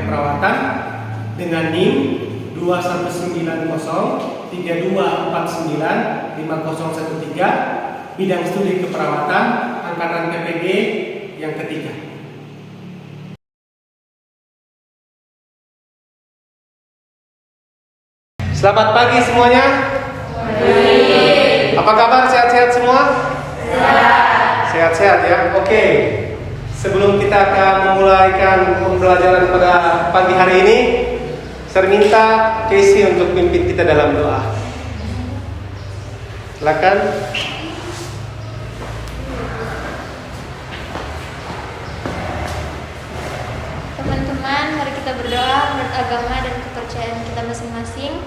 Keperawatan dengan NIM 219032495013, bidang studi keperawatan, angkatan PPG yang ketiga. Selamat pagi semuanya. Apa kabar? Sehat-sehat semua? Sehat-sehat ya. Oke. Sebelum kita akan memulaikan pembelajaran pada pagi hari ini, saya minta Casey untuk pimpin kita dalam doa. Silakan. Teman-teman, mari kita berdoa menurut agama dan kepercayaan kita masing-masing.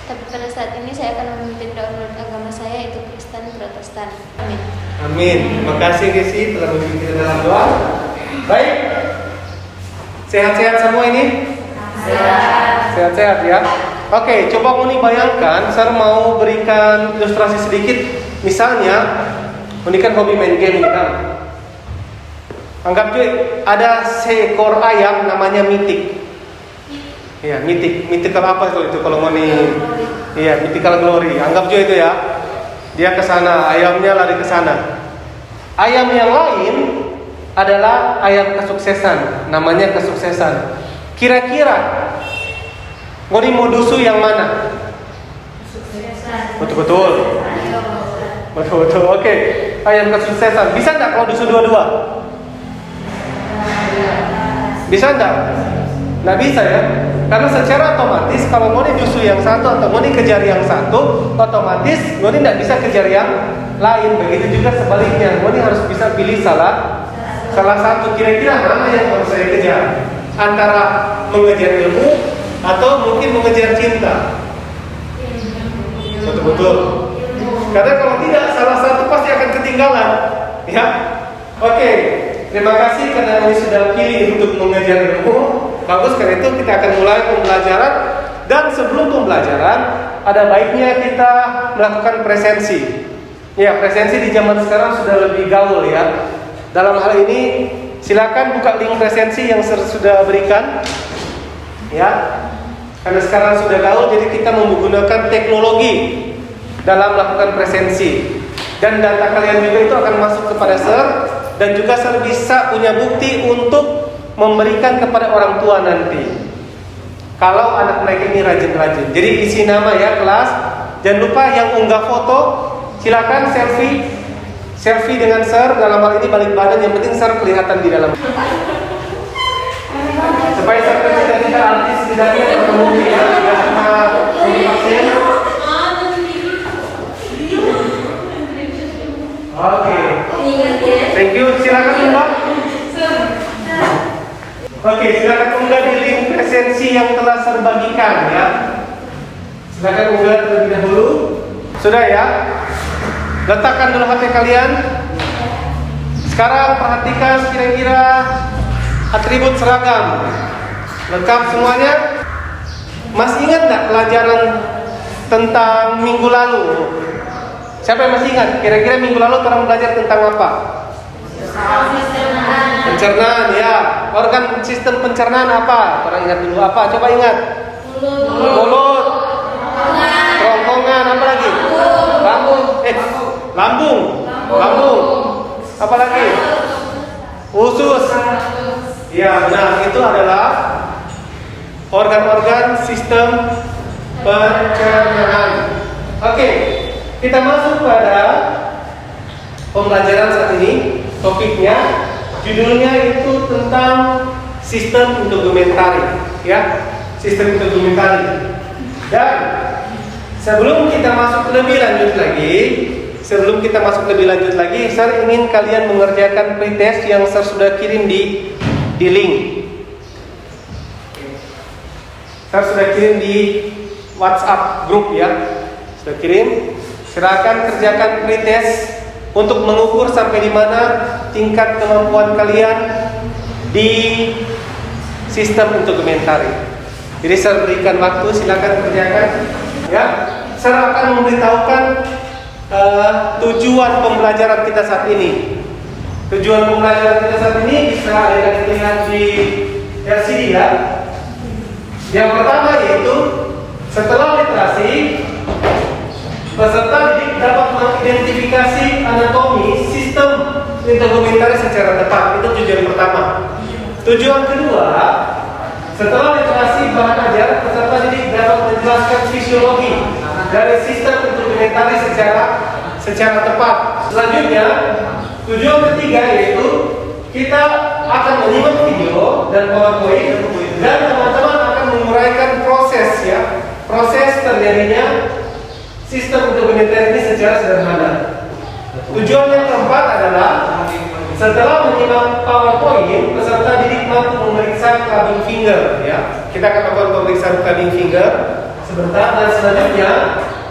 Tapi pada saat ini saya akan memimpin doa menurut agama saya, yaitu Kristen Protestan. Amin. Amin. Terima kasih Casey telah memimpin kita dalam doa. Baik. Sehat-sehat semua ini? Sehat-sehat ya. Oke, coba Moni bayangkan, saya mau berikan ilustrasi sedikit. Misalnya, Moni kan hobi main game ini kan. Anggap juga ada seekor ayam namanya Mythic. Iya, mythical apa itu kalau Moni? Iya, mythical glory. Anggap juga itu ya. Dia ke sana, ayamnya lari ke sana. Ayam yang lain adalah ayam kesuksesan, namanya kesuksesan. Kira-kira Moni mau dusu yang mana? Betul-betul. Betul-betul. Oke. Ayam kesuksesan. Bisa enggak kalau dusu dua-dua? Bisa enggak? Nggak bisa ya. Karena secara otomatis kalau Moni dusu yang satu atau Moni kejar yang satu, otomatis Moni nggak bisa kejar yang lain. Begitu juga sebaliknya, Moni harus bisa pilih salah satu. Kira-kira mana yang harus saya kejar? Antara mengejar ilmu atau mungkin mengejar cinta? Betul-betul. Karena kalau tidak, salah satu pasti akan ketinggalan. Ya. Oke. Terima kasih karena Moni sudah pilih untuk mengejar ilmu. Bagus, karena itu kita akan mulai pembelajaran. Dan sebelum pembelajaran, ada baiknya kita melakukan presensi. Ya, presensi di zaman sekarang sudah lebih gaul ya. Dalam hal ini, silakan buka link presensi yang sudah berikan. Ya, karena sekarang sudah gaul, jadi kita menggunakan teknologi dalam melakukan presensi. Dan data kalian juga itu akan masuk kepada Sir. Dan juga Sir bisa punya bukti untuk memberikan kepada orang tua nanti. Kalau anak mereka ini rajin-rajin. Jadi isi nama ya kelas. Jangan lupa yang unggah foto, silakan selfie dengan Sir. Dalam hal ini balik badan, yang penting Sir kelihatan di dalam. Supaya Sir tidak artis tidaknya ketemu ya, tidak cuma vaksin. Oke. Thank you. Silakan Mbak. Oke, silakan unggah di link presensi yang telah saya bagikan ya. Silakan unggah terlebih dahulu. Sudah ya. Letakkan dulu HP kalian. Sekarang perhatikan kira-kira atribut seragam. Lengkap semuanya. Masih ingat nggak pelajaran tentang minggu lalu? Siapa yang masih ingat? Kira-kira minggu lalu orang belajar tentang apa? Pencernaan ya. Organ sistem pencernaan apa? Orang ingat dulu apa? Coba ingat. Mulut. Kerongkongan, apa lagi? Lambung. Apa lagi? Usus. Ya, nah itu adalah organ-organ sistem pencernaan. Oke, kita masuk pada pembelajaran saat ini. Topiknya, judulnya itu tentang sistem integumentari, ya, sistem integumentari. Dan sebelum kita masuk lebih lanjut lagi, saya ingin kalian mengerjakan pretest yang saya sudah kirim di link. Saya sudah kirim di WhatsApp grup ya, sudah kirim. Silakan kerjakan pretest untuk mengukur sampai di mana tingkat kemampuan kalian di sistem integumentari. Jadi saya berikan waktu, silakan kerjakan. Ya, saya akan memberitahukan tujuan pembelajaran kita saat ini. Tujuan pembelajaran kita saat ini bisa dilihat di LCD ya. Yang pertama yaitu setelah literasi, peserta didik dapat mengidentifikasi anatomi sistem integumentari secara tepat. Itu tujuan pertama. Tujuan kedua, setelah literasi bahan ajar, peserta didik dapat menjelaskan fisiologi dari sistem integumentari secara tepat. Selanjutnya, tujuan ketiga yaitu kita akan menyimak video dan PowerPoint dan teman-teman akan menguraikan proses terjadinya sistem integumentari ini secara sederhana. Tujuan yang keempat adalah setelah menyimak PowerPoint, peserta didik mampu memeriksa clubbing finger ya. Kita akan melakukan pemeriksaan clubbing finger sebentar dan selanjutnya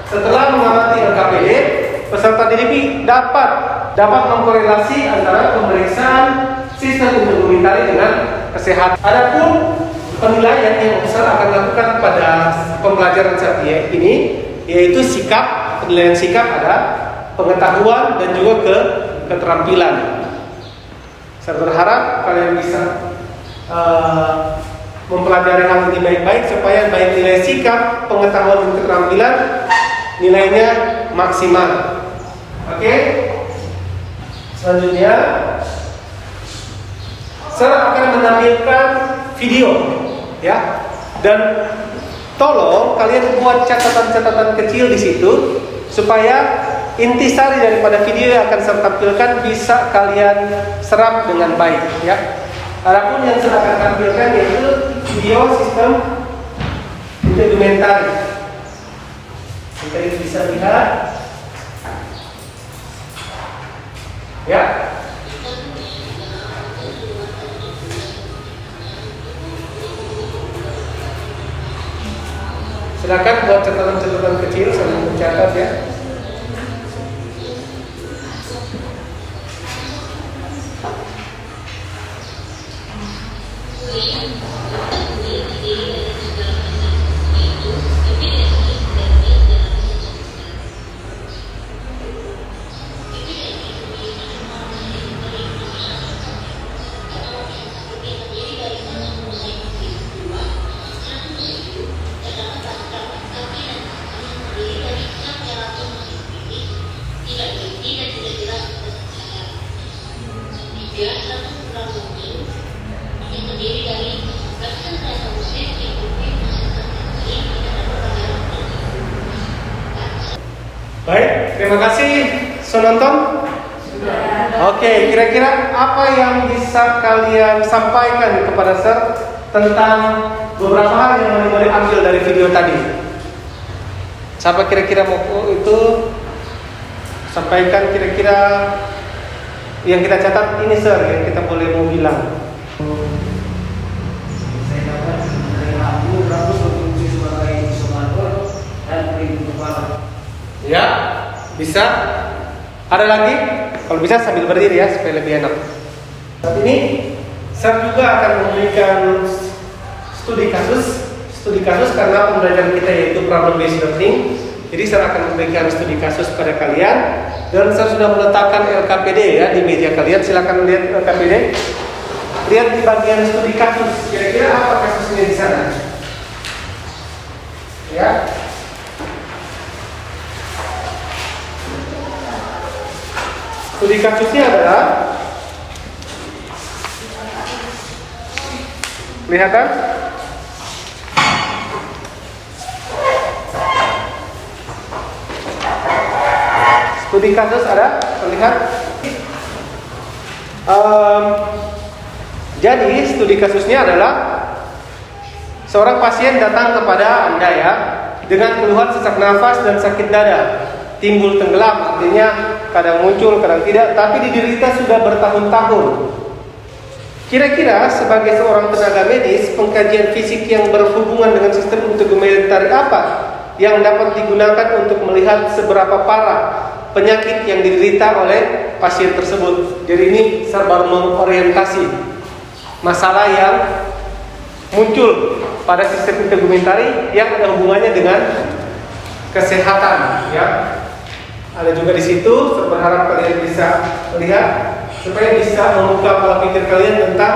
setelah mengamati LKPD, peserta didik dapat mengkorelasi antara pemeriksaan sistem integumentari dengan kesehatan. Adapun penilaian yang besar akan dilakukan pada pembelajaran saat ini yaitu sikap, penilaian sikap ada pengetahuan dan juga keterampilan. Saya berharap kalian bisa mempelajari hal ini baik-baik supaya baik nilai sikap, pengetahuan dan keterampilan nilainya maksimal. Oke? Selanjutnya saya akan menampilkan video ya. Dan tolong kalian buat catatan-catatan kecil di situ supaya intisari daripada video yang akan saya tampilkan bisa kalian serap dengan baik ya. Adapun yang saya akan tampilkan yaitu video sistem integumentari. Kita bisa lihat ya. Silakan buat catatan-catatan kecil sambil mencatat ya. Baik, terima kasih penonton. Oke, kira-kira apa yang bisa kalian sampaikan kepada Sir tentang beberapa hal yang boleh ambil dari video tadi? Siapa kira-kira mau itu sampaikan kira-kira yang kita catat ini Sir, yang kita boleh mau bilang. Saya dapat menerima berapa berfungsi sebagai isolator dan pelindung kepala. Ya, bisa. Ada lagi? Kalau bisa sambil berdiri ya supaya lebih enak. Saat ini saya juga akan memberikan studi kasus karena pembelajaran kita yaitu problem based learning. Jadi saya akan memberikan studi kasus pada kalian dan saya sudah meletakkan LKPD ya di meja kalian. Silakan lihat LKPD. Lihat di bagian studi kasus. Kira-kira apa kasusnya di sana? Ya. Studi kasusnya adalah kelihatan? Studi kasus ada terlihat. Jadi studi kasusnya adalah seorang pasien datang kepada Anda ya dengan keluhan sesak nafas dan sakit dada, timbul tenggelam, artinya kadang muncul, kadang tidak, tapi diderita sudah bertahun-tahun. Kira-kira sebagai seorang tenaga medis, pengkajian fisik yang berhubungan dengan sistem integumentari apa yang dapat digunakan untuk melihat seberapa parah penyakit yang diderita oleh pasien tersebut. Jadi ini serba mengorientasi masalah yang muncul pada sistem integumentari yang ada hubungannya dengan kesehatan ya. Ada juga di situ, saya berharap kalian bisa melihat supaya bisa membuka pola pikir kalian tentang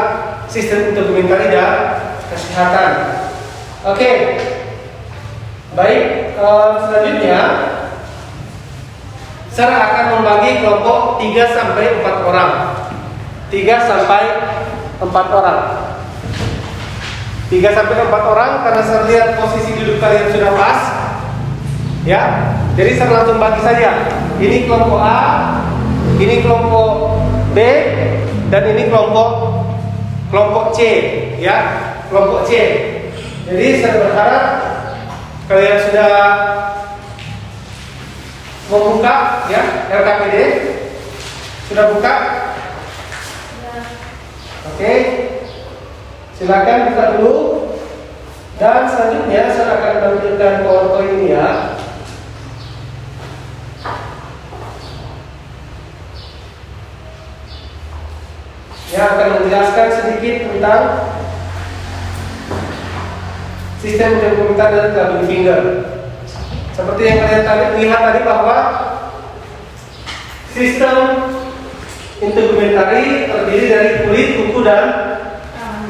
sistem integumentari dan kesehatan. Oke. Baik, selanjutnya saya akan membagi kelompok 3 sampai 4 orang. 3 sampai 4 orang. 3 sampai 4 orang karena saya lihat posisi duduk kalian sudah pas. Ya. Jadi saya langsung bagi saja. Ini kelompok A, ini kelompok B, dan ini kelompok C, ya. Kelompok C. Jadi saya berharap kalian sudah membuka ya RKPD. Sudah buka? Oke. Silakan buka dulu. Dan selanjutnya saya akan tampilkan PowerPoint ini ya. Yang akan menjelaskan sedikit tentang sistem integumentari dan clubbing finger. Seperti yang kalian lihat tadi bahwa sistem integumentari terdiri dari kulit, kuku dan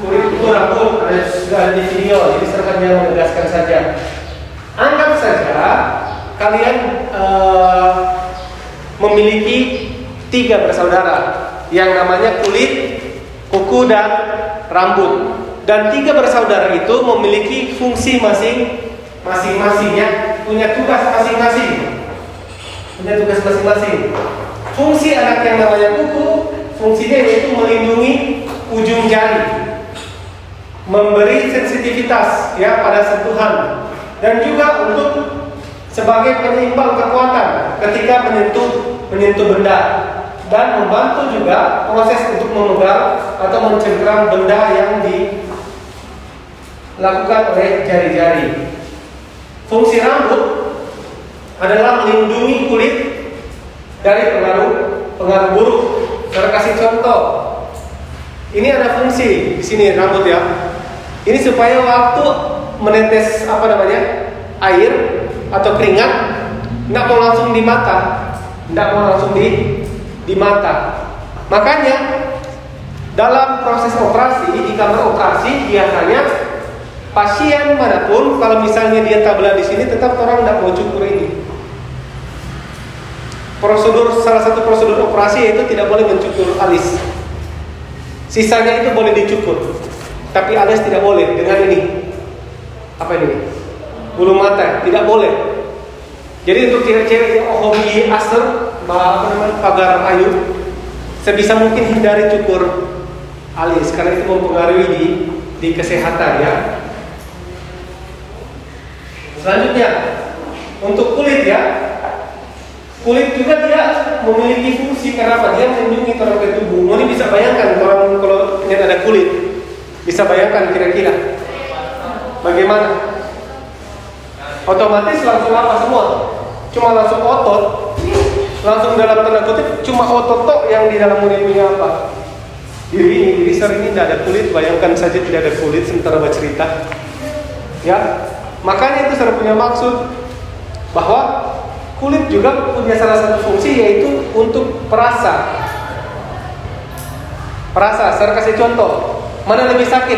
rambut. Sudah ada di video, jadi saya hanya menegaskan saja. Anggap saja kalian memiliki 3 bersaudara yang namanya kulit, kuku dan rambut. Dan 3 bersaudara itu memiliki fungsi masing-masing ya, punya tugas masing-masing. Fungsi anak yang namanya kuku, fungsinya yaitu melindungi ujung jari, memberi sensitivitas ya pada sentuhan, dan juga untuk sebagai penyeimbang kekuatan ketika menyentuh benda, dan membantu juga proses untuk memegang atau mencengkram benda yang dilakukan oleh jari-jari. Fungsi rambut adalah melindungi kulit dari pengaruh buruk. Saya kasih contoh. Ini ada fungsi di sini rambut ya. Ini supaya waktu menetes air atau keringat nggak mau langsung di mata, di mata. Makanya dalam proses operasi di kamar operasi biasanya pasien manapun kalau misalnya dia tablah di sini tetap orang tidak mau cukur ini. Salah satu prosedur operasi yaitu tidak boleh mencukur alis. Sisanya itu boleh dicukur, tapi alis tidak boleh. Dengan ini, bulu mata tidak boleh. Jadi untuk cewek-cewek yang hobi aser, pagar ayu, sebisa mungkin hindari cukur alis karena itu mempengaruhi di kesehatan ya. Selanjutnya untuk kulit ya. Kulit juga dia memiliki fungsi karena apa? Dia melindungi organ tubuh. Ini bisa bayangkan orang kalau lihat ada kulit, bisa bayangkan kira-kira bagaimana? Otomatis langsung apa semua? Cuma langsung otot, langsung dalam tanda kutip cuma otot tok yang di dalam mulut punya apa? Diri ini tidak ada kulit. Bayangkan saja tidak ada kulit sementara bercerita. Ya, makanya itu saya punya maksud bahwa kulit juga punya salah satu fungsi yaitu untuk perasa. Saya kasih contoh. Mana lebih sakit?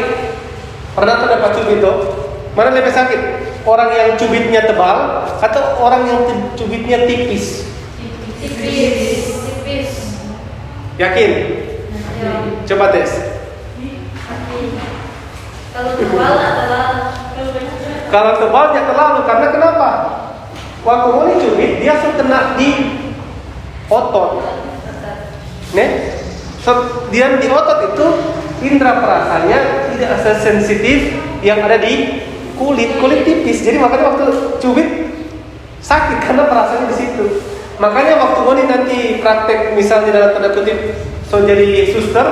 Pernah terdapat cubit itu? Mana lebih sakit? Orang yang cubitnya tebal atau orang yang cubitnya tipis? Tipis. Yakin? Coba tes. Kalau tebal adalah Kalau tebalnya terlalu, karena kenapa? Waktu mau dicubit, dia kena di otot. Dia di otot itu indera perasanya tidak sesensitif yang ada di kulit tipis. Jadi makanya waktu cubit sakit karena perasaannya di situ. Makanya waktu mau nanti praktek misalnya dalam tanda kutip jadi suster,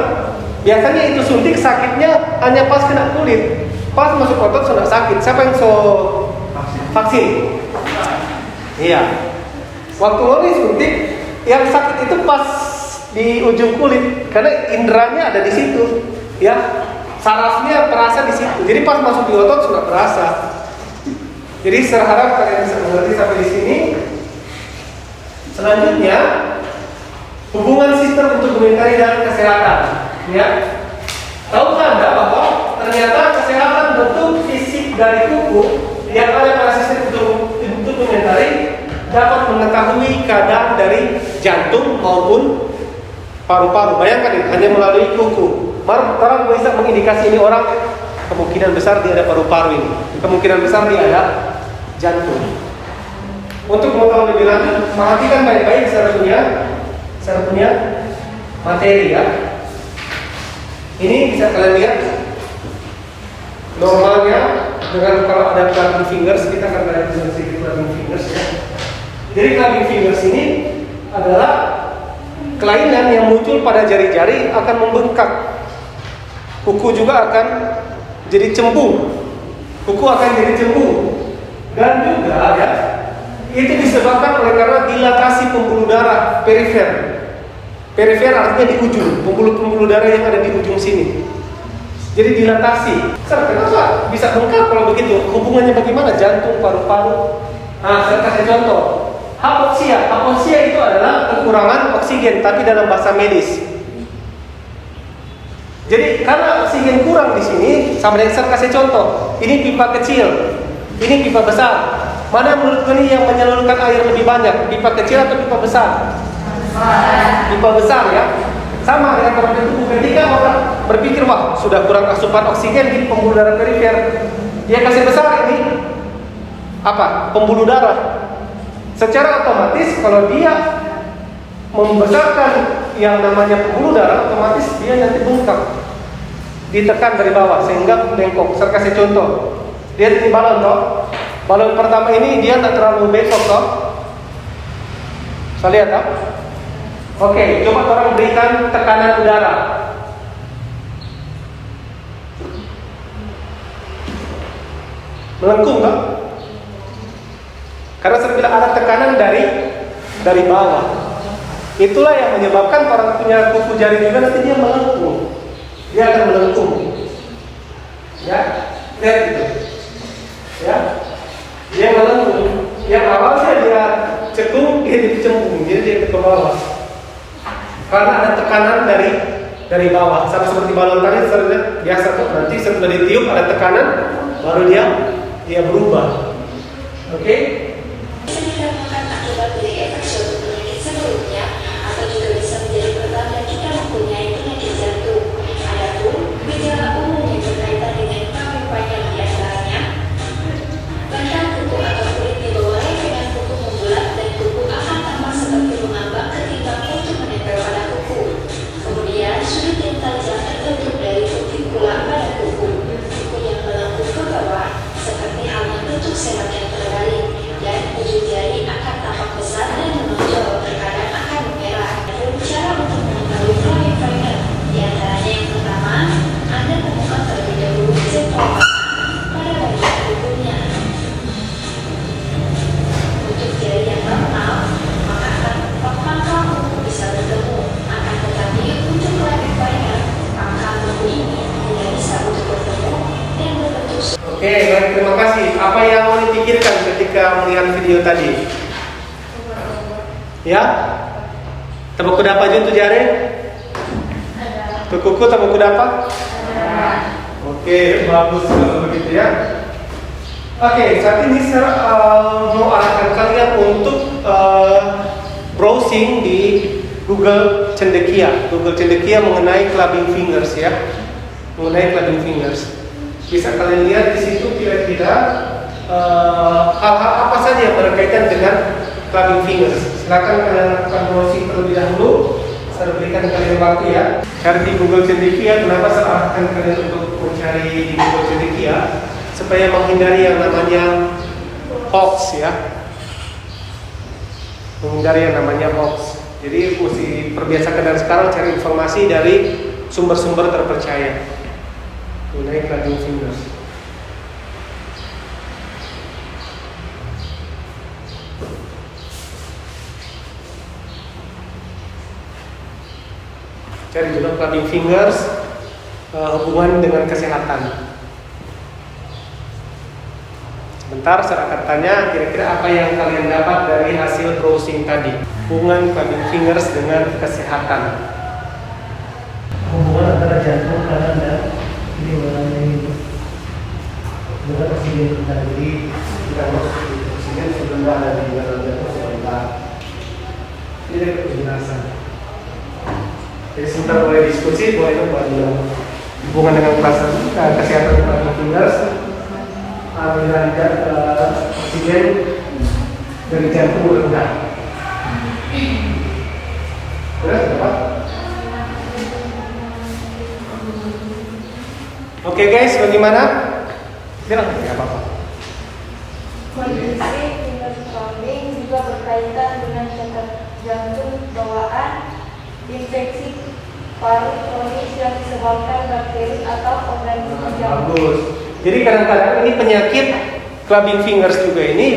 biasanya itu suntik sakitnya hanya pas kena kulit. Pas masuk otot sudah sakit. Siapa yang vaksin? Iya. Waktu mau disuntik, yang sakit itu pas di ujung kulit karena inderanya ada di situ. Ya, sarafnya perasa di situ. Jadi pas masuk di otot sudah perasa. Jadi saya harap kalian bisa mengerti sampai di sini. Selanjutnya, hubungan sistem integumentari dan kesehatan. Ya, Tahukah Anda bahwa ternyata kesehatan bentuk fisik dari kuku yang ada pada sistem tegmentari dapat mengetahui keadaan dari jantung maupun paru-paru. Bayangkan ini hanya melalui kuku. Orang bisa mengindikasi ini orang kemungkinan besar dia ada paru-paru ini, kemungkinan besar dia ada jantung. Untuk mengetahui lebih lanjut, perhatikan baik-baik secara punya materi ya. Ini bisa kalian lihat normalnya dengan kalau ada clubbing fingers, kita akan lihat sedikit clubbing fingers ya. Jadi clubbing fingers ini adalah kelainan yang muncul pada jari-jari akan membengkak. Kuku juga akan jadi cembung. Kuku akan jadi cembung. Dan juga ya, itu disebabkan oleh karena dilatasi pembuluh darah perifer. Perifer artinya di ujung, pembuluh-pembuluh darah yang ada di ujung sini. Jadi dilatasi. Kenapa bisa bengkak kalau begitu? Hubungannya bagaimana? Jantung, paru-paru. Nah, saya kasih contoh. Hapoksia. Hapoksia itu adalah kekurangan oksigen, tapi dalam bahasa medis. Jadi karena oksigen kurang di sini, sama dengan saya kasih contoh. Ini pipa kecil, ini pipa besar. Mana menurut kalian yang menyalurkan air lebih banyak, pipa kecil atau pipa besar? Pipa besar ya. Sama dengan organ tubuh. Ketika orang berpikir wah sudah kurang asupan oksigen di pembuluh darah perifer, dia kasih besar ini apa? Pembuluh darah. Secara otomatis kalau dia membesarkan yang namanya pembuluh darah, otomatis dia nanti bengkak, ditekan dari bawah sehingga bengkok. Saya kasih contoh. Lihat ini balon toh. Balon pertama ini dia tak terlalu bengkok toh. Saya lihat toh. Oke, coba orang berikan tekanan udara. Melengkung toh? Karena saya bilang ada tekanan dari bawah. Itulah yang menyebabkan orang punya kuku jari juga nanti dia melengkung. Dia akan melengkung. Ya, lihat itu. Ya, dia melengkung. Yang awalnya dia cekung, dia jadi cembung, jadi dia ke bawah. Karena ada tekanan dari bawah. Sama seperti balon tadi, biasa tuh nanti setelah ditiup ada tekanan, baru dia berubah. Oke? Dikarenakan akibat dari efek suatu penyakit sebelumnya atau juga bisa menjadi pertanda kita mempunyai penyakit jantung. Adapun gejala umum yang berkaitan dengan kelamin panjang diantaranya batang kuku atau kulit di bawah lempengan kuku membulat dan kuku akan tampak seperti mengambang ketimbang untuk menempel pada kuku. Kemudian sudut dental yang terbentuk dari kutikula pada kuku yang melengkung ke bawah seperti halnya bentuk serat yang terbalik. Dan ujung jari akan tampak besar dan menonjol, terkadang akan memerah. Ada cara untuk mengetahui kelamin panjang. Di antaranya yang pertama, Anda temukan terlebih dahulu jempol pada bagian kukunya. Untuk jari yang normal, maka akan pangkal kuku bisa bertemu. Akan tetapi untuk kelamin panjang, pangkal kuku ini tidak bisa untuk bertemu dan berbentuk. Oke, baik, terima kasih. Apa yang mau dipikirkan ketika melihat video tadi? Ya? Tepuk kuda apa aja tuh jari? Tuh kuku tepuk kuda apa? Oke, bagus kalau begitu ya. Oke, saat ini saya mau arahkan kalian untuk browsing di Google Cendekia. Google Cendekia mengenai clubbing fingers ya. Mengenai clubbing fingers. Bisa kalian lihat di situ kira-kira hal-hal apa saja yang berkaitan dengan clubbing fingers. Silakan kalian lakukan browsing terlebih dahulu. Saya berikan kalian waktu ya. Cari di Google Cendekia. Kenapa saya arahkan kalian untuk mencari di Google Cendekia? Supaya menghindari yang namanya hoax ya. Menghindari yang namanya hoax. Jadi mesti perbiasakan dari sekarang cari informasi dari sumber-sumber terpercaya mengenai clubbing fingers. Cari juga clubbing fingers hubungan dengan kesehatan. Sebentar saya akan tanya kira-kira apa yang kalian dapat dari hasil browsing tadi. Hubungan clubbing fingers dengan kesehatan. Hubungan antara jantung kanan dan dengan oksigen kita. Jadi kita masuk di oksigen sebelum ada di dalam jantung sebentar. Ini dari penjelasan. Jadi sebentar boleh diskusi, boleh buat hubungan dengan kesehatan claving fingers. Aliran oksigen dari jantung rendah. Terus apa? Oke guys, bagaimana? Bilang nggak apa-apa. Kondisi finger claving juga berkaitan dengan cacat jantung bawaan, infeksi paru kronis yang disebabkan bakteri atau organisme jantung. Bagus. Jadi kadang-kadang ini penyakit claving fingers juga ini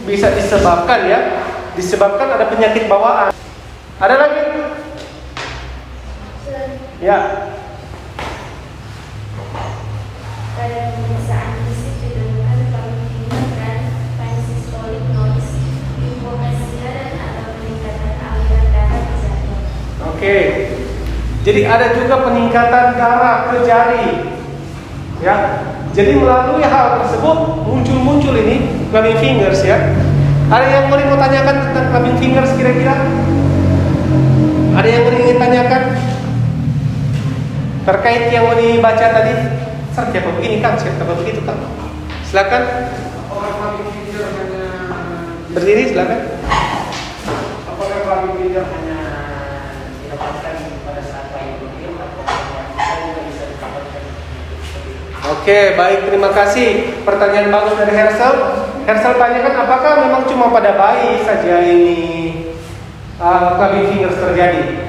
bisa disebabkan ada penyakit bawaan. Ada lagi? Ya. Pada pemeriksaan fisik ditemukan claving finger dan pansystolic noise, limfonesia dan atau peningkatan aliran darah di jantung. Oke. Jadi ada juga peningkatan darah ke jari. Ya. Jadi melalui hal tersebut muncul ini claving fingers ya. Ada yang mau tanyakan tentang claving fingers kira-kira? Ada yang ingin tanyakan terkait yang mau dibaca tadi? Siapa begini Kang? Siapa begitu Kang? Silakan. Apakah claving finger hanya Berdiri silakan. apakah claving finger hanya didapatkan pada saat bayi berdiam atau juga bisa didapatkan? Oke, baik, terima kasih. Pertanyaan bagus dari Hersel. Hersel tanyakan apakah memang cuma pada bayi saja ini claving fingers terjadi?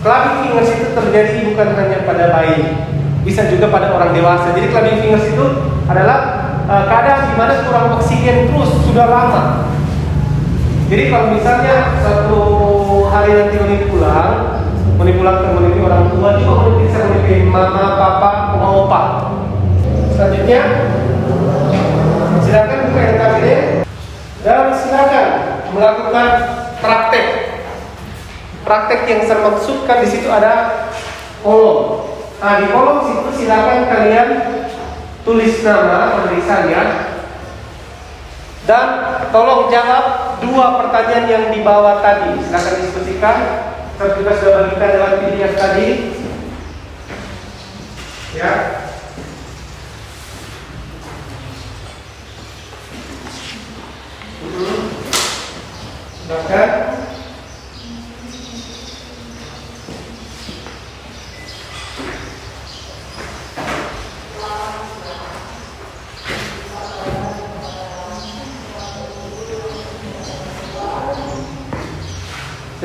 Claving fingers itu terjadi bukan hanya pada bayi, bisa juga pada orang dewasa. Jadi claving fingers itu adalah keadaan di mana kurang oksigen terus sudah lama. Jadi kalau misalnya suatu hari nanti pulang ke orang tua, juga bisa memiliki mama, papa, oma, opa. Selanjutnya, silakan buka NKBD dan silakan melakukan praktek. Praktek yang saya maksudkan di situ ada kolom. Nah, di kolom situ silakan kalian tulis nama penulisan ya. Dan tolong jawab 2 pertanyaan yang di bawah tadi. Silakan diskusikan. Saya juga sudah bagikan dalam PDF tadi. Ya. Silakan.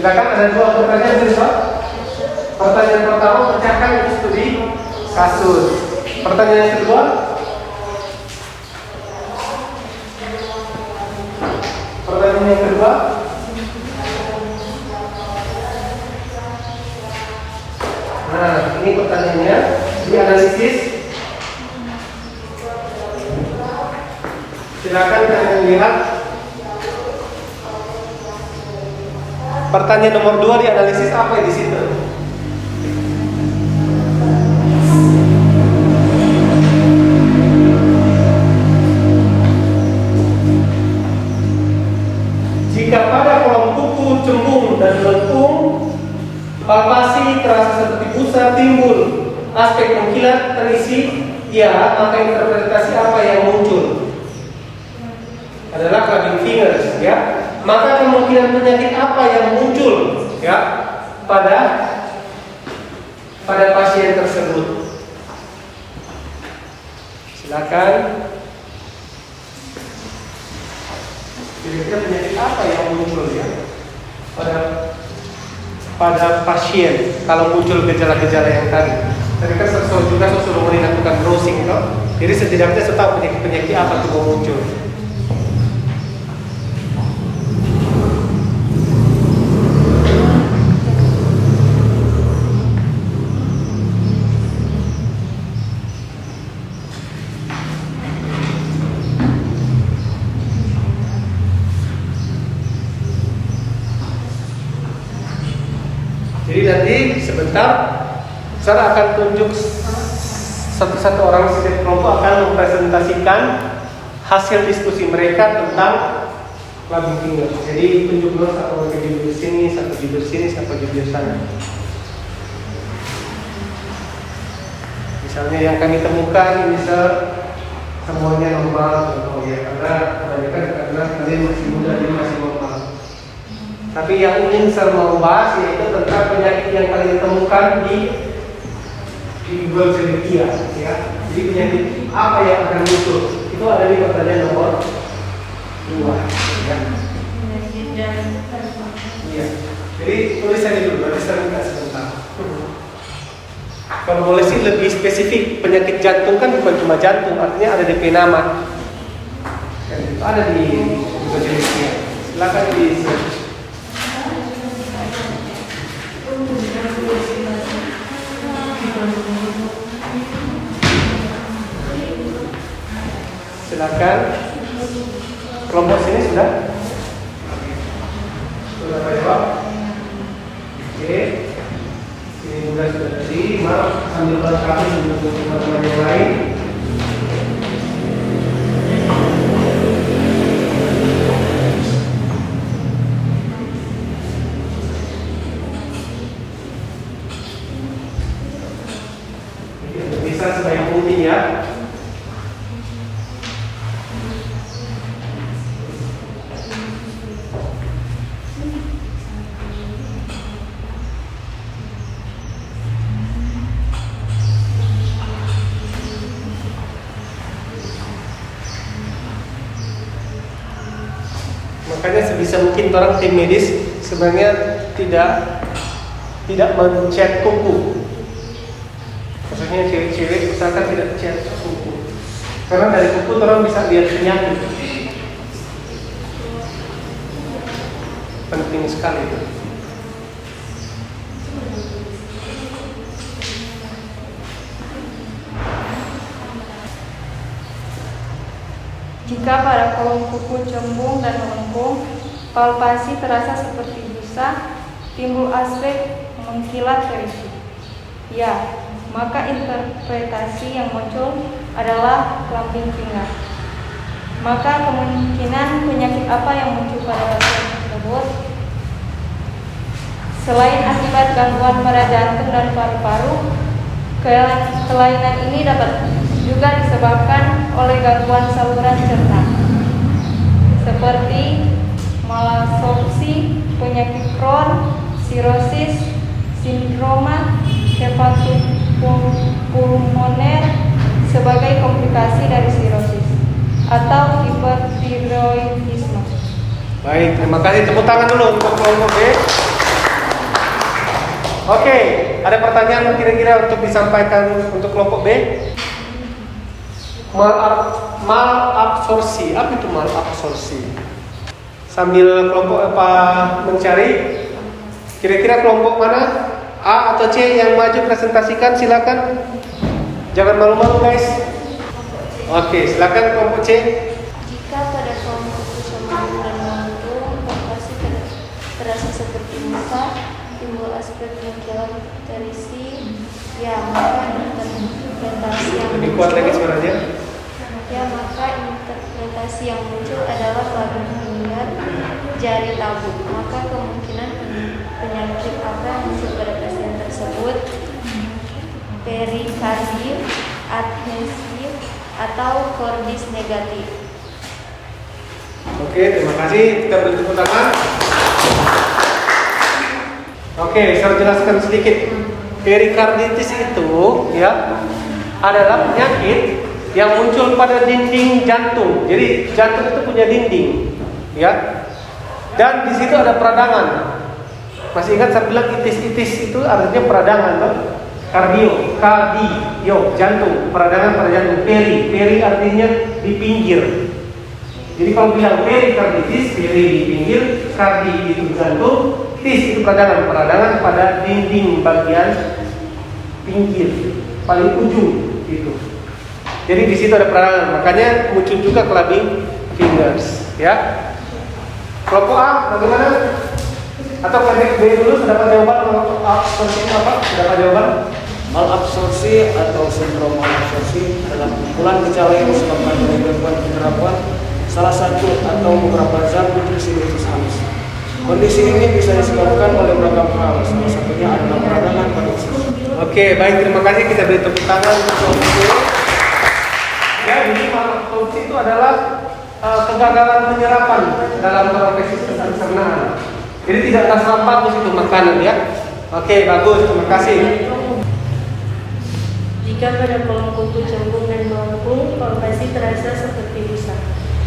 Silakan, ada 2 pertanyaan siswa. Pertanyaan pertama, pecahkan itu studi kasus. Pertanyaan yang kedua, nah ini pertanyaannya dianalisis. Silakan kalian lihat. Pertanyaan nomor 2 dianalisis apa di situ? Jika pada kolom kuku, cembung dan melengkung, palpasi terasa seperti busa timbul, aspek mengkilat terisi, ya, maka interpretasi apa yang muncul? Adalah claving fingers, ya. Maka kemungkinan penyakit apa yang muncul, ya, pada pasien tersebut? Silakan. Kira-kira penyakit apa yang muncul ya pada pasien kalau muncul gejala-gejala yang tadi? Tadi kan saya juga suruh melakukan browsing, toh. Jadi setidaknya saya tahu penyakit apa yang muncul. Jadi nanti sebentar saya akan tunjuk satu-satu orang setiap kelompok akan mempresentasikan hasil diskusi mereka tentang clubbing fingers. Jadi tunjuk dulu satu pakai judul sini, satu judul sini, satu judul sana. Misalnya yang kami temukan ini semuanya normal, contoh ya, karena kebanyakan karena kalian masih muda jadi masih normal. Tapi yang ingin saya mau bahas yaitu tentang penyakit yang kalian temukan di Gulselitia, ya. Jadi penyakit apa yang akan muncul? Itu ada di pertanyaan nomor 2, ya. Iya. Jadi tulis aja dulu, nanti saya minta sebentar. Kalau boleh sih lebih spesifik, penyakit jantung kan bukan cuma jantung, artinya ada DP nama. Itu ada di Gulselitia. Silakan di search. Silakan. Kelompok sini sudah? Sudah Pak jawab? Oke. Sini juga sudah tadi. Maaf sambil melengkapi untuk teman-teman yang lain. Bisa sebaik mungkin ya. Makanya sebisa mungkin orang tim medis sebenarnya tidak mencet kuku. Maksudnya cewek-cewek misalkan tidak cet kuku, karena dari kuku orang bisa lihat penyakit. Penting sekali itu. Jika pada kolom kuku cembung dan melengkung, palpasi terasa seperti busa, timbul aspek mengkilat terisi. Ya, maka interpretasi yang muncul adalah clumping finger. Maka kemungkinan penyakit apa yang muncul pada pasien tersebut? Selain akibat gangguan pada jantung dan paru-paru, kelainan ini dapat juga disebabkan oleh gangguan saluran cerna seperti malabsorpsi, penyakit Crohn, sirosis, sindroma hepatopulmoner sebagai komplikasi dari sirosis atau hipertiroidisme. Baik, terima kasih. Tepuk tangan dulu untuk kelompok B. Oke, ada pertanyaan kira-kira untuk disampaikan untuk kelompok B? Malabsorpsi, apa itu malabsorpsi? Sambil kelompok apa mencari, kira-kira kelompok mana? A atau C yang maju presentasikan, silakan. Jangan malu-malu guys. Oke, silakan kelompok C. Jika pada kolom kuku cembung dan melengkung, palpasi terasa seperti busa, timbul aspek mengkilat terisi. Ya, maka interpretasi yang Lebih kuat lagi suaranya. Ya, maka interpretasi yang muncul adalah clubbing finger, jari tabuk. Maka kemungkinan penyakit apa yang muncul pada pasien tersebut? Perikardi, adhesif, atau cordis negatif. Oke, terima kasih. Kita beri tepuk tangan. Oke, saya jelaskan sedikit. Perikarditis itu ya adalah penyakit yang muncul pada dinding jantung. Jadi jantung itu punya dinding, ya. Dan di situ ada peradangan. Masih ingat saya bilang itis-itis itu artinya peradangan, kan? Kardio, jantung, peradangan pada jantung. Peri artinya di pinggir. Jadi kalau bilang perikarditis, peri di pinggir, kardi itu jantung, tis itu peradangan pada dinding bagian pinggir, paling ujung itu. Jadi di situ ada peradangan, makanya muncul juga clubbing fingers, ya. Kelompok A bagaimana? Atau kelompok B dulu sudah dapat jawaban seperti apa? Sudah dapat jawaban? Malabsorpsi atau sindrom malabsorpsi adalah kumpulan gejala yang disebabkan oleh gangguan penyerapan salah satu atau beberapa zat nutrisi dosis halus. Kondisi ini bisa disebabkan oleh beragam hal, salah satunya adalah peradangan pada usus. Oke, baik, terima kasih. Kita beri tepuk tangan untuk Prof. Ya, jadi malabsorpsi itu adalah kegagalan penyerapan dalam proses sistem pencernaan. Jadi tidak terserap bagus itu makanan ya. Oke, bagus, terima kasih. Jika pada kolom kuku cembung dan melengkung, palpasi terasa seperti busa.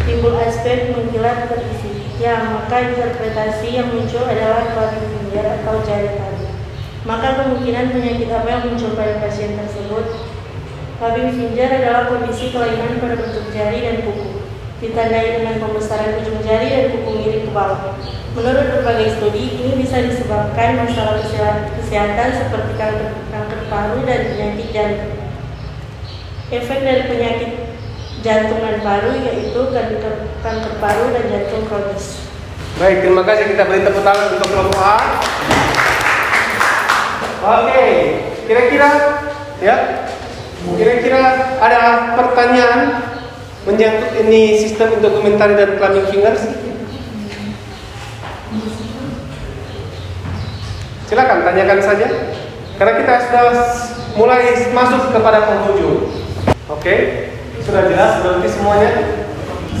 Timbul aspek mengkilat terisi. Ya, maka interpretasi yang muncul adalah kelabing finger atau jari tali. Maka kemungkinan penyakit apa yang muncul pada pasien tersebut? Kelabing finger adalah kondisi kelainan pada bentuk jari dan kuku, ditandai dengan pembesaran ujung jari dan kuku miring ke bawah. Menurut berbagai studi, ini bisa disebabkan masalah kesehatan seperti kanker paru dan penyakit jantung. Efek dari penyakit jantung dan paru yaitu kanker paru dan jantung kronis. Baik, terima kasih. Kita beri tepuk tangan untuk kelompok A. Oke, kira-kira ada pertanyaan menyangkut ini sistem dokumentari dan clubbing fingers? Silakan tanyakan saja, karena kita sudah mulai masuk kepada penghujung. Oke, sudah jelas berarti semuanya.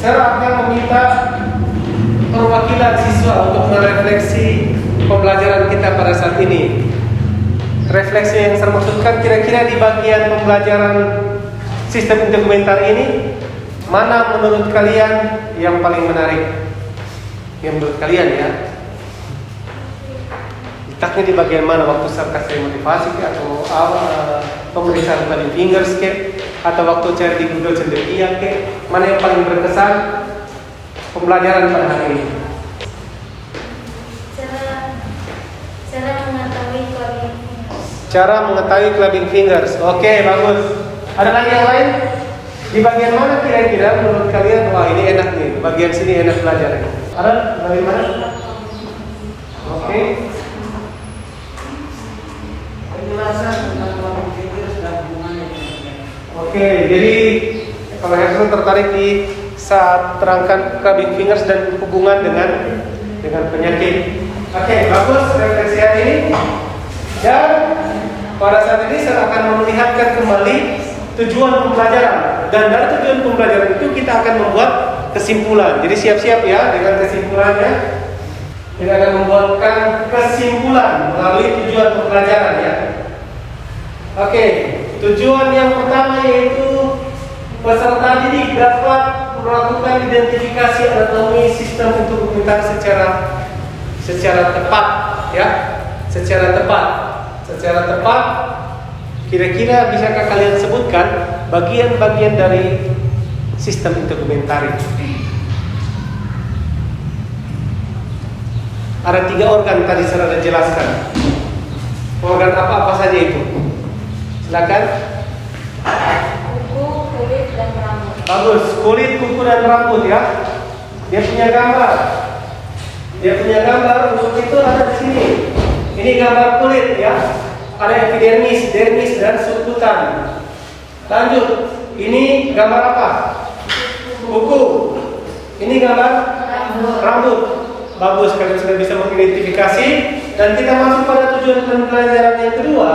Saya akan meminta perwakilan siswa untuk merefleksi pembelajaran kita pada saat ini. Refleksi yang saya maksudkan kira-kira di bagian pembelajaran sistem dokumentari ini, mana menurut kalian yang paling menarik? Yang menurut kalian ya? Letaknya di bagian mana? Waktu saya kasih motivasi atau pemeriksaan clubbing fingers atau waktu cari di Google cendekia mana yang paling berkesan pembelajaran pada hari ini? Cara mengetahui clubbing fingers. Oke, bagus. Ada lagi yang lain? Di bagian mana kira-kira menurut kalian? Wah, ini enak nih. Bagian sini enak belajar. Ada bagian mana? Oke. Penjelasan tentang clubbing fingers dan hubungannya. Oke, jadi kalau Herson tertarik di saat terangkan clubbing fingers dan hubungan dengan penyakit. Oke, bagus refleksi hari ini. Dan pada saat ini saya akan memperlihatkan kembali tujuan pembelajaran. Dan dari tujuan pembelajaran itu kita akan membuat kesimpulan. Jadi siap-siap ya dengan kesimpulannya. Kita akan membuatkan kesimpulan melalui tujuan pembelajaran ya. Oke, tujuan yang pertama yaitu peserta didik dapat melakukan identifikasi anatomi sistem untuk dokumentasi secara tepat ya. Secara tepat kira-kira bisakah kalian sebutkan bagian-bagian dari sistem integumentari? Ada 3 organ tadi saya sudah jelaskan. Organ apa saja itu? Silakan. Kuku, kulit, dan rambut. Bagus, kulit, kuku dan rambut ya. Dia punya gambar. Untuk itu ada di sini. Ini gambar kulit ya. Ada epidermis, dermis dan subkutan. Lanjut. Ini gambar apa? Kuku. Ini gambar rambut. Bagus, kalian sudah bisa mengidentifikasi. Dan kita masuk pada tujuan pembelajaran yang kedua,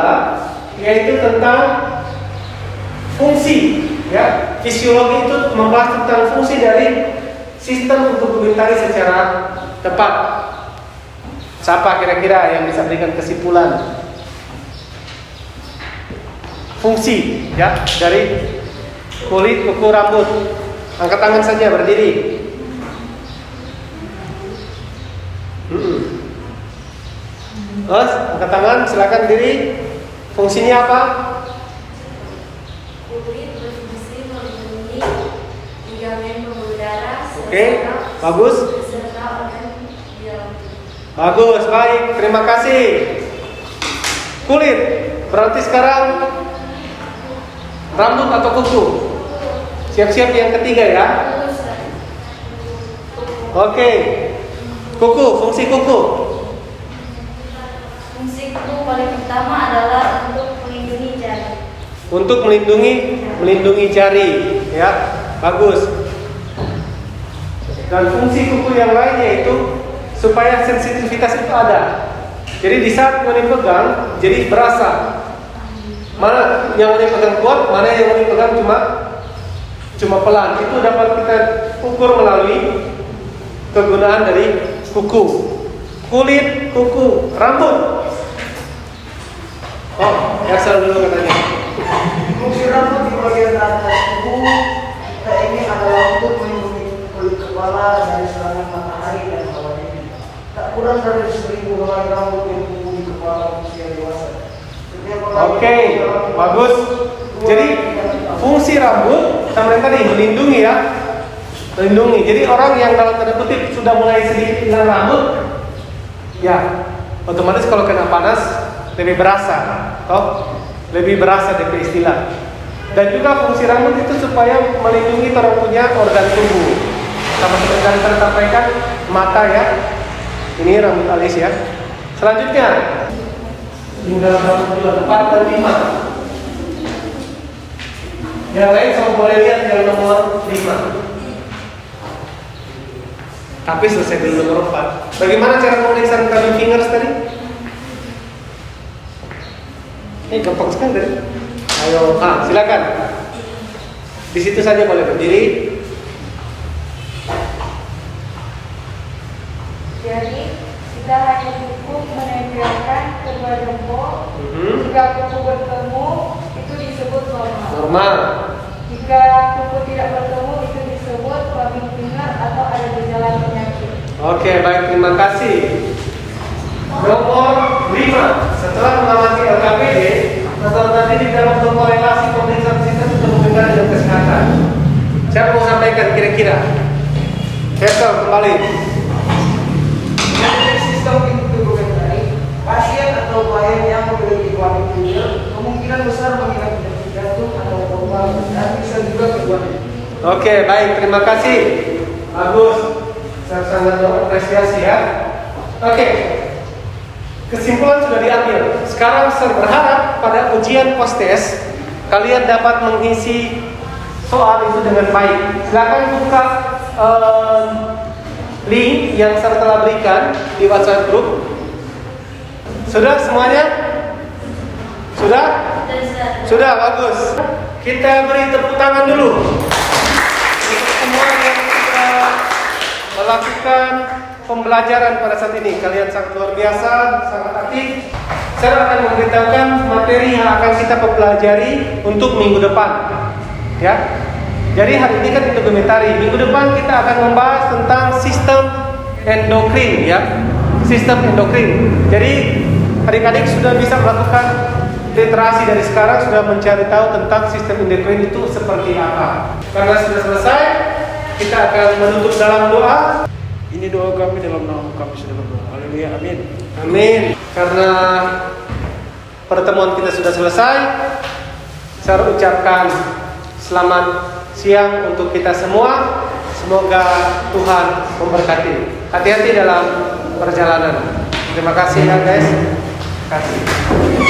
yaitu tentang fungsi. Ya, fisiologi itu membahas tentang fungsi dari sistem untuk dokumentari secara tepat. Siapa kira-kira yang bisa berikan kesimpulan fungsi ya dari kulit, kuku, rambut? Angkat tangan saja, berdiri. Terus angkat tangan, silakan diri. Fungsinya apa? Kulit berfungsi melindungi ligamen pembuluh darah. Oke, bagus. Serta organ di dalam tubuh. Bagus, baik, terima kasih. Kulit, berarti sekarang rambut atau kuku? Siap-siap yang ketiga ya. Oke, kuku, fungsi kuku. Fungsi kuku paling utama adalah untuk melindungi untuk melindungi jari, ya. Bagus. Dan fungsi kuku yang lainnya itu supaya sensitivitas itu ada. Jadi di saat Moni pegang, jadi berasa mana yang Moni pegang kuat, mana yang Moni pegang cuma pelan. Itu dapat kita ukur melalui kegunaan dari kuku, kulit, kuku, rambut. Oh, Yaksel dulu katanya. Fungsi rambut di bagian atas tubuh kita ini adalah untuk melindungi kulit kepala dari serangan matahari dan hawa dingin. Tak kurang dari 1000 helai rambut yang tumbuh di kepala usia dewasa. Oke, bagus. Jadi fungsi rambut sama yang tadi melindungi, ya, melindungi. Jadi orang yang dalam tanda kutip sudah mulai sedikit hilang rambut, ya otomatis kalau kena panas lebih berasa, toh lebih berasa dari istilah. Dan juga fungsi rambut itu supaya melindungi orang punya organ tubuh. Sama seperti yang saya sampaikan, mata, ya. Ini rambut alis, ya. Selanjutnya, ini dalam rambut juga 4 dan 5. Yang lain sama boleh lihat yang nomor 5. Tapi selesai dulu nomor 4. Bagaimana cara memeriksa cutting fingers tadi? Ini gampang sekali tadi. Ayo, silakan. Di situ saja boleh berdiri. Jadi kita hanya cukup menempelkan kedua jempol. Jika kuku bertemu, itu disebut normal. Jika kuku tidak bertemu, itu disebut clubbing finger atau ada gejala penyakit. Oke, baik, terima kasih. Nomor 5. Setelah mengamati LKPD, nanti di dalam korelasi pemeriksaan sistem sudah menunjukkan dengan kesehatan. Saya mau sampaikan kira-kira. Besok kembali. Dari sistem integritari, pasien atau klien yang memiliki clubbing finger kemungkinan besar mengidap penyakit jantung atau paru dan bisa juga keduanya. Oke, baik, terima kasih. Bagus. Saya sangat mengapresiasi, ya. Oke. Kesimpulan sudah diambil. Sekarang saya berharap pada ujian post-test kalian dapat mengisi soal itu dengan baik. Silakan buka link yang saya telah berikan di WhatsApp group. Sudah semuanya? Sudah? Sudah, bagus. Kita beri tepuk tangan dulu untuk semua yang sudah melakukan pembelajaran pada saat ini. Kalian sangat luar biasa, sangat aktif. Saya akan memberitahukan materi yang akan kita pelajari untuk minggu depan, ya. Jadi hari ini kan integumentari. Minggu depan kita akan membahas tentang sistem endokrin, ya. Sistem endokrin. Jadi adik-adik sudah bisa melakukan literasi dari sekarang, sudah mencari tahu tentang sistem endokrin itu seperti apa. Karena sudah selesai, kita akan menutup dalam doa. Ini doa kami dalam nama kami sudah berdoa. Haleluya, amin. Amin. Karena pertemuan kita sudah selesai, saya ucapkan selamat siang untuk kita semua. Semoga Tuhan memberkati. Hati-hati dalam perjalanan. Terima kasih, ya guys. Terima kasih.